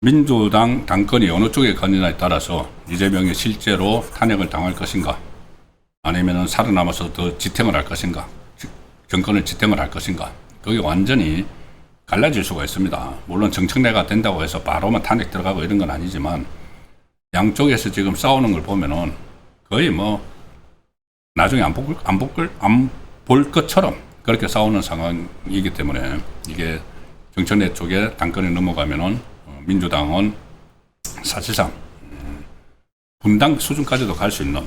민주당 당권이 어느 쪽에 가느냐에 따라서 이재명이 실제로 탄핵을 당할 것인가, 아니면 살아남아서 더 지탱을 할 것인가, 정권을 지탱을 할 것인가, 그게 완전히 갈라질 수가 있습니다. 물론 정청래가 된다고 해서 바로만 탄핵 들어가고 이런 건 아니지만, 양쪽에서 지금 싸우는 걸 보면은 거의 뭐 나중에 안 볼 것처럼 그렇게 싸우는 상황이기 때문에, 이게 정청래 쪽에 당권이 넘어가면은 민주당은 사실상 분당 수준까지도 갈 수 있는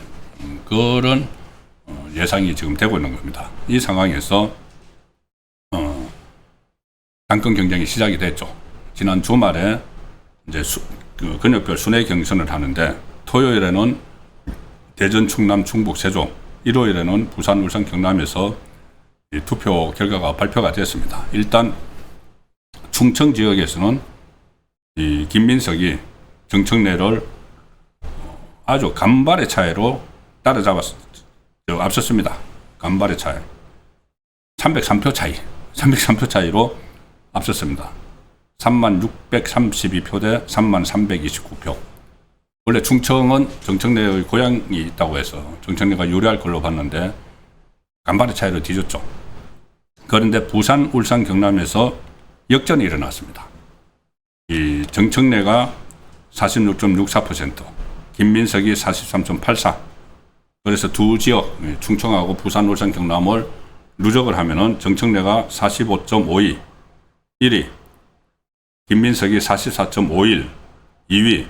그런 예상이 지금 되고 있는 겁니다. 이 상황에서 당권 경쟁이 시작이 됐죠. 지난 주말에 이제 근역별 순회 경선을 하는데, 토요일에는 대전, 충남, 충북, 세종, 일요일에는 부산, 울산, 경남에서 투표 결과가 발표가 됐습니다. 일단 충청 지역에서는 이 김민석이 정청래를 아주 간발의 차이로 앞섰습니다. 간발의 차이. 303표 차이로 앞섰습니다. 3632표 대 3329표. 원래 충청은 정청래의 고향이 있다고 해서 정청래가 유리할 걸로 봤는데 간발의 차이로 뒤졌죠. 그런데 부산, 울산, 경남에서 역전이 일어났습니다. 이 정청래가 46.64%, 김민석이 43.84%. 그래서 두 지역, 충청하고 부산, 울산, 경남을 누적을 하면은 정청래가 45.52, 1위, 김민석이 44.51, 2위,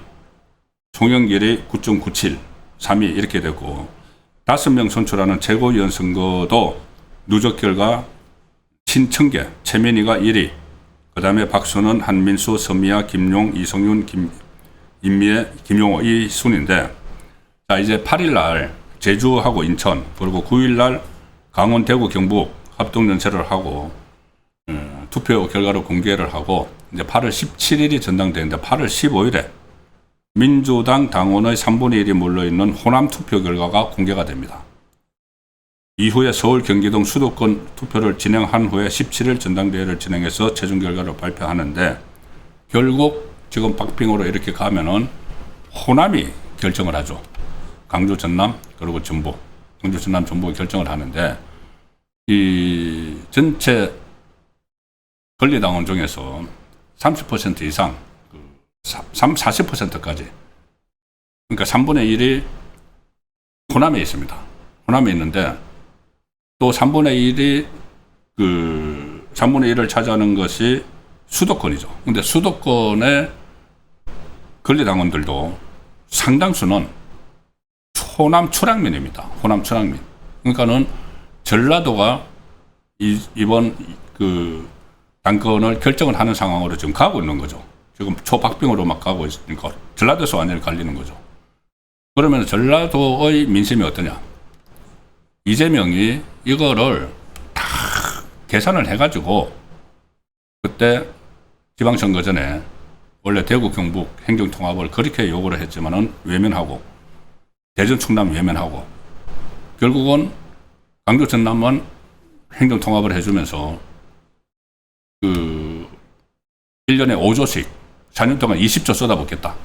송영길이 9.97, 3위 이렇게 되고, 5명 선출하는 최고위원 선거도 누적 결과 친청계, 최민희가 1위, 그 다음에 박순원, 한민수, 서미아, 김용, 이성윤, 임미애, 김용호 이 순인데, 자, 이제 8일날 제주하고 인천, 그리고 9일날 강원, 대구, 경북 합동연설을 하고 투표 결과를 공개를 하고, 이제 8월 17일이 전당대회인데 8월 15일에 민주당 당원의 3분의 1이 몰려있는 호남 투표 결과가 공개가 됩니다. 이후에 서울, 경기동 수도권 투표를 진행한 후에 17일 전당대회를 진행해서 최종 결과를 발표하는데, 결국 지금 박빙으로 이렇게 가면은 호남이 결정을 하죠. 강주, 전남, 그리고 전북. 강주, 전남, 전북이 결정을 하는데, 이 전체 권리당원 중에서 30% 이상, 40%까지, 그러니까 3분의 1이 호남에 있습니다. 호남에 있는데, 또 3분의 1이 3분의 1을 차지하는 것이 수도권이죠. 근데 수도권의 권리당원들도 상당수는 호남 출향민입니다. 호남 출향민. 그러니까는 전라도가 이번 당권을 결정을 하는 상황으로 지금 가고 있는 거죠. 지금 초박빙으로 막 가고 있으니까 전라도에서 완전히 갈리는 거죠. 그러면 전라도의 민심이 어떠냐? 이재명이 이거를 다 계산을 해가지고, 그때 지방선거 전에 원래 대구, 경북 행정통합을 그렇게 요구를 했지만은 외면하고, 대전, 충남 외면하고, 결국은 강주, 전남은 행정통합을 해주면서 1년에 5조씩 4년 동안 20조 쏟아붓겠다,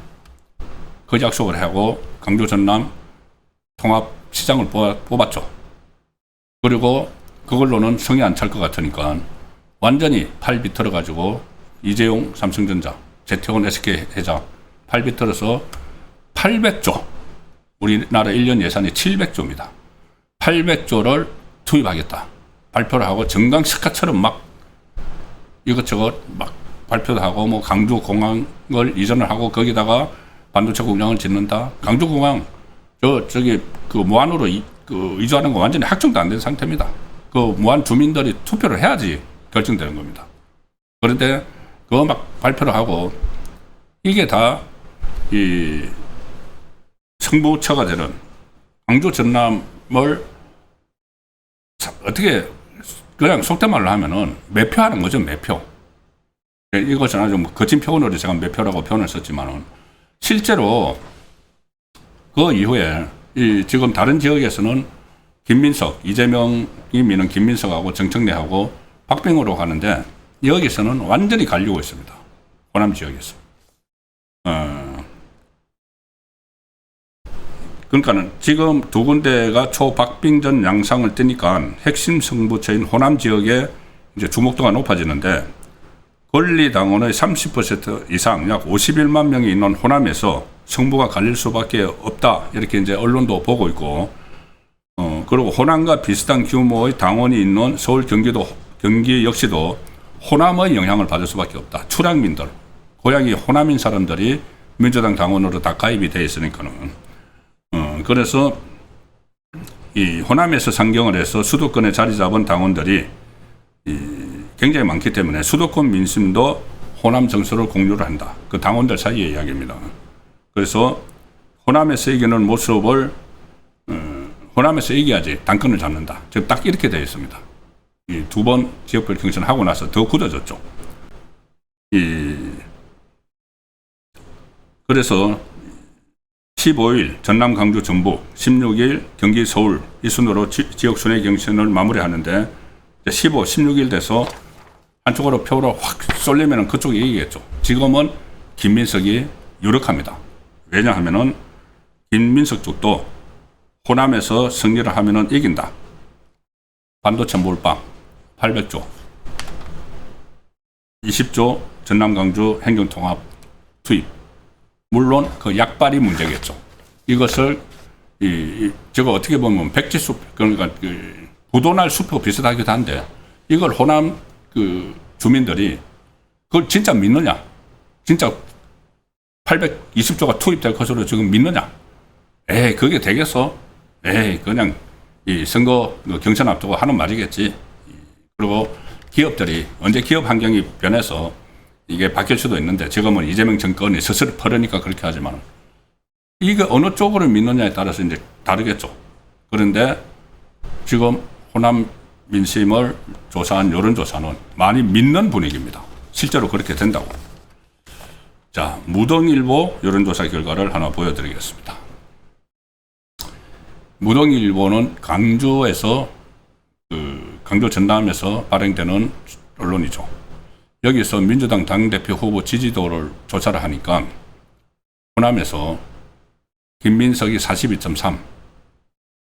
그 약속을 하고 강주, 전남 통합 시장을 뽑았죠. 그리고 그걸로는 성이 안 찰 것 같으니까 완전히 팔 비틀어가지고 이재용 삼성전자, 재태원 SK 회장 팔 비틀어서 800조, 우리나라 1년 예산이 700조입니다. 800조를 투입하겠다 발표를 하고, 정강스카처럼 막 이것저것 막 발표도 하고, 뭐 강주공항을 이전을 하고 거기다가 반도체 공장을 짓는다. 강주공항 저기 무안으로 이주하는 거 완전히 확정도 안 된 상태입니다. 무안 주민들이 투표를 해야지 결정되는 겁니다. 그런데 그거 막 발표를 하고, 이게 다 이 승부처가 되는 강주, 전남을 어떻게 그냥 속된 말로 하면은 매표하는 거죠. 매표. 이것은 아주 거친 표현으로 제가 매표라고 표현을 썼지만은, 실제로 그 이후에 지금 다른 지역에서는 김민석, 이재명이 미는 김민석하고 정청래하고 박빙으로 가는데 여기서는 완전히 갈리고 있습니다. 호남 지역에서. 그러니까는 지금 두 군데가 초박빙전 양상을 띠니까 핵심 승부처인 호남 지역에 이제 주목도가 높아지는데 권리당원의 30% 이상 약 51만 명이 있는 호남에서 승부가 갈릴 수밖에 없다. 이렇게 이제 언론도 보고 있고, 그리고 호남과 비슷한 규모의 당원이 있는 서울, 경기 역시도 호남의 영향을 받을 수밖에 없다. 출향민들, 고향이 호남인 사람들이 민주당 당원으로 다 가입이 돼 있으니까는. 그래서 이 호남에서 상경을 해서 수도권에 자리 잡은 당원들이 굉장히 많기 때문에 수도권 민심도 호남 정서를 공유를 한다. 그 당원들 사이의 이야기입니다. 그래서 호남에서 이기는 모습을 호남에서 이겨야지 당권을 잡는다. 지금 딱 이렇게 되어 있습니다. 이 두 번 지역별 경선을 하고 나서 더 굳어졌죠. 그래서 15일 전남, 강주, 전북, 16일 경기, 서울 이 순으로 지역 순회 경선을 마무리하는데 15, 16일 돼서 한쪽으로 표로 확 쏠리면 그쪽이 이기겠죠. 지금은 김민석이 유력합니다. 왜냐하면은 김민석 쪽도 호남에서 승리를 하면은 이긴다. 반도체 몰빵 800조, 20조 전남, 강주 행정통합 투입. 물론 그 약발이 문제겠죠. 이것을 제가 어떻게 보면 백지수표, 그러니까 부도날 수표 비슷하기도 한데 이걸 호남 그 주민들이 그걸 진짜 믿느냐? 진짜 820조가 투입될 것으로 지금 믿느냐? 그게 되겠어? 그냥 이 선거 경선 앞두고 하는 말이겠지. 그리고 기업들이 언제 기업 환경이 변해서 이게 바뀔 수도 있는데 지금은 이재명 정권이 스스로 퍼르니까 그렇게 하지만 이게 어느 쪽으로 믿느냐에 따라서 이제 다르겠죠. 그런데 지금 호남 민심을 조사한 여론조사는 많이 믿는 분위기입니다. 실제로 그렇게 된다고. 자, 무동일보 여론조사 결과를 하나 보여드리겠습니다. 무동일보는 강주에서 강주 전남에서 발행되는 언론이죠. 여기서 민주당 당대표 후보 지지도를 조사를 하니까 호남에서 김민석이 42.3,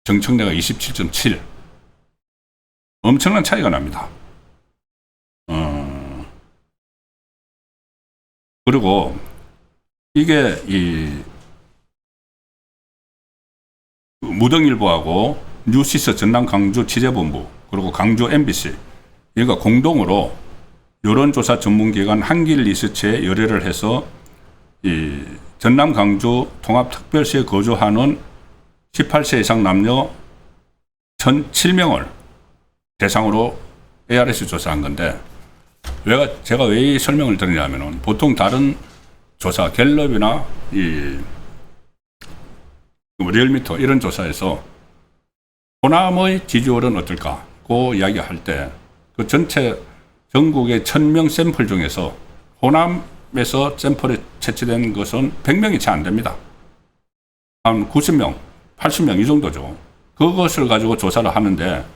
정청래가 27.7 엄청난 차이가 납니다. 그리고 이게 이 무등일보하고 뉴시스 전남 강주 취재본부 그리고 강주 MBC 이가 공동으로 여론조사 전문기관 한길리서치에 의뢰를 해서 이 전남 강주 통합특별시에 거주하는 18세 이상 남녀 1,007명을 대상으로 ARS 조사한 건데 제가 왜 이 설명을 드리냐면은 보통 다른 조사 갤럽이나 이 리얼미터 이런 조사에서 호남의 지지율은 어떨까? 그 이야기할 때 그 전체 전국의 1,000명 샘플 중에서 호남에서 샘플에 채취된 것은 100명이 채 안 됩니다. 한 90명, 80명 이 정도죠. 그것을 가지고 조사를 하는데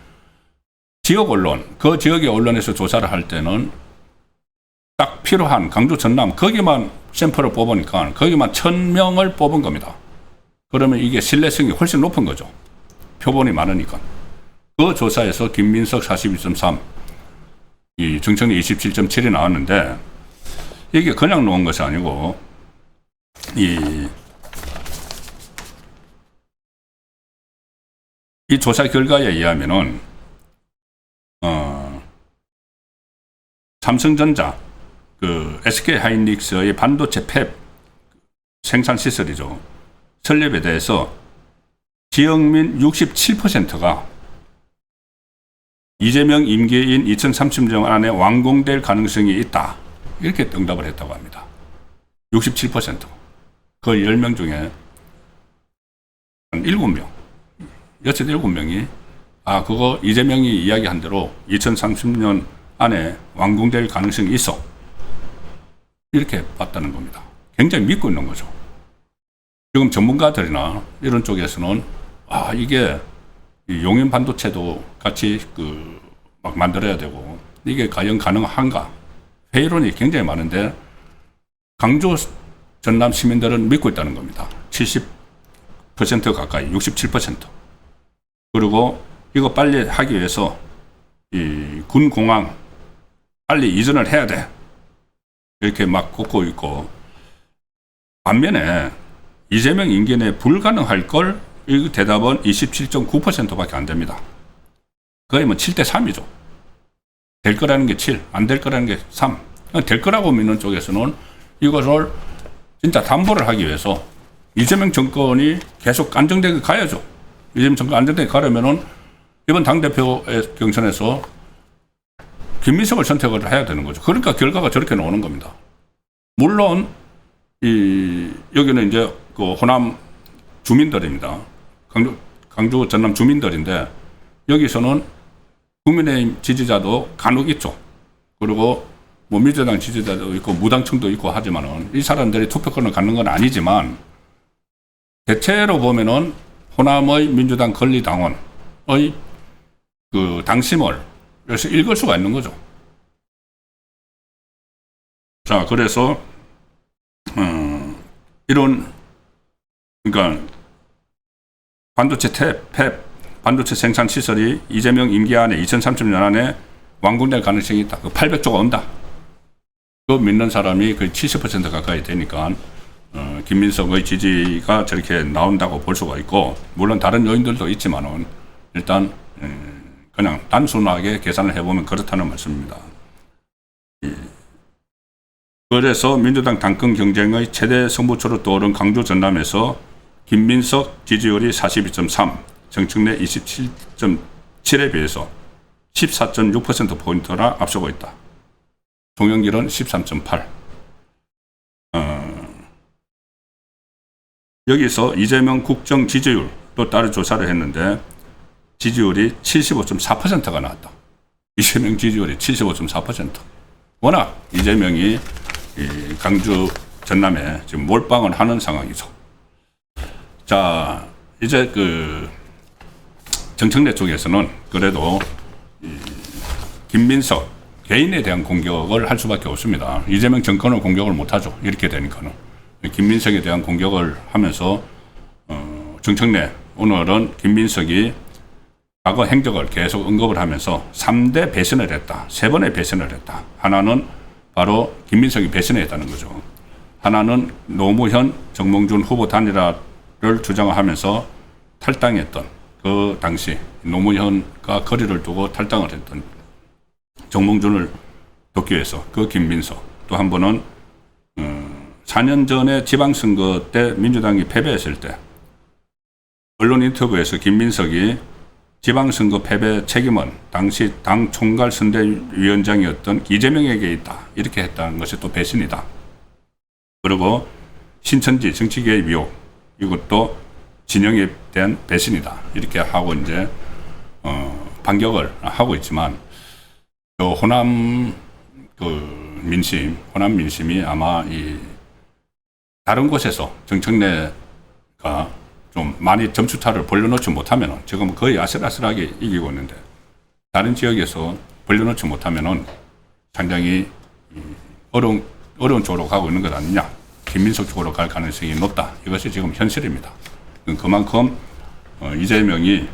지역 언론, 그 지역의 언론에서 조사를 할 때는 딱 필요한 강주 전남 거기만 샘플을 뽑으니까 거기만 1,000명을 뽑은 겁니다. 그러면 이게 신뢰성이 훨씬 높은 거죠. 표본이 많으니까. 그 조사에서 김민석 42.3, 이 정청래 27.7이 나왔는데 이게 그냥 놓은 것이 아니고 이 조사 결과에 의하면은 삼성전자 그 SK 하이닉스의 반도체 팹 생산 시설이죠. 설립에 대해서 지역민 67%가 이재명 임기인 2030년 안에 완공될 가능성이 있다. 이렇게 응답을 했다고 합니다. 67%. 그 10명 중에 한 7명, 7명이 그거 이재명이 이야기한 대로 2030년 안에 완공될 가능성이 있어. 이렇게 봤다는 겁니다. 굉장히 믿고 있는 거죠. 지금 전문가들이나 이런 쪽에서는 이게 이 용인 반도체도 같이 막 만들어야 되고 이게 과연 가능한가? 회의론이 굉장히 많은데 강주 전남 시민들은 믿고 있다는 겁니다. 70% 가까이, 67%. 그리고 이거 빨리 하기 위해서 이 군공항 빨리 이전을 해야 돼. 이렇게 막 꽂고 있고, 반면에 이재명 임기 내에 불가능할 걸, 이 대답은 27.9%밖에 안 됩니다. 거의 뭐 7대 3이죠. 될 거라는 게 7, 안 될 거라는 게 3. 될 거라고 믿는 쪽에서는 이것을 진짜 담보를 하기 위해서 이재명 정권이 계속 안정되게 가야죠. 이재명 정권 안정되게 가려면은 이번 당대표의 경선에서 김민석을 선택을 해야 되는 거죠. 그러니까 결과가 저렇게 나오는 겁니다. 물론 여기는 이제 그 호남 주민들입니다. 강주 전남 주민들인데 여기서는 국민의힘 지지자도 간혹 있죠. 그리고 뭐 민주당 지지자도 있고 무당층도 있고 하지만은 이 사람들이 투표권을 갖는 건 아니지만 대체로 보면은 호남의 민주당 권리당원의 그 당심을 여기서 읽을 수가 있는 거죠. 자, 그래서 이런 그러니까 반도체 팹 반도체 생산 시설이 이재명 임기 안에 2030년 안에 완공될 가능성이 있다. 800조가 온다. 그거 믿는 사람이 거의 70% 가까이 되니까 김민석의 지지가 저렇게 나온다고 볼 수가 있고, 물론 다른 요인들도 있지만은 일단 그냥 단순하게 계산을 해보면 그렇다는 말씀입니다. 그래서 민주당 당권 경쟁의 최대 승부처로 떠오른 강주 전남에서 김민석 지지율이 42.3, 정청래 27.7에 비해서 14.6%포인트나 앞서고 있다. 송영길은 13.8. 여기서 이재명 국정 지지율 또 따로 조사를 했는데 지지율이 75.4%가 나왔다. 이재명 지지율이 75.4%. 워낙 이재명이 강주 전남에 지금 몰빵을 하는 상황이죠. 자, 이제 정청래 쪽에서는 그래도 김민석 개인에 대한 공격을 할 수밖에 없습니다. 이재명 정권을 공격을 못하죠. 이렇게 되니까는. 김민석에 대한 공격을 하면서 정청래 오늘은 김민석이 과거 행적을 계속 언급을 하면서 3대 배신을 했다. 3번의 배신을 했다. 하나는 바로 김민석이 배신했다는 거죠. 하나는 노무현, 정몽준 후보 단일화를 주장하면서 탈당했던 그 당시 노무현과 거리를 두고 탈당을 했던 정몽준을 돕기 위해서 그 김민석, 또 한 번은 4년 전에 지방선거 때 민주당이 패배했을 때 언론 인터뷰에서 김민석이 지방선거 패배 책임은 당시 당 총괄 선대위원장이었던 이재명에게 있다. 이렇게 했다는 것이 또 배신이다. 그리고 신천지 정치계의 위협, 이것도 진영에 대한 배신이다. 이렇게 하고 이제 반격을 하고 있지만 호남 호남 민심이 아마 다른 곳에서 정청래가 좀 많이 점수차를 벌려놓지 못하면은 지금 거의 아슬아슬하게 이기고 있는데 다른 지역에서 벌려놓지 못하면은 상당히 어려운 쪽으로 가고 있는 것 아니냐. 김민석 쪽으로 갈 가능성이 높다. 이것이 지금 현실입니다. 그만큼 이재명이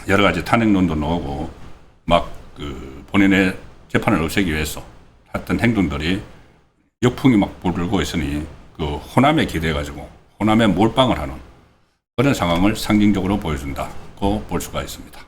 여러 가지 탄핵론도 나오고 막 본인의 재판을 없애기 위해서 했던 행동들이 역풍이 막 불고 있으니 호남에 기대해가지고 호남에 몰빵을 하는 그런 상황을 상징적으로 보여준다고 볼 수가 있습니다.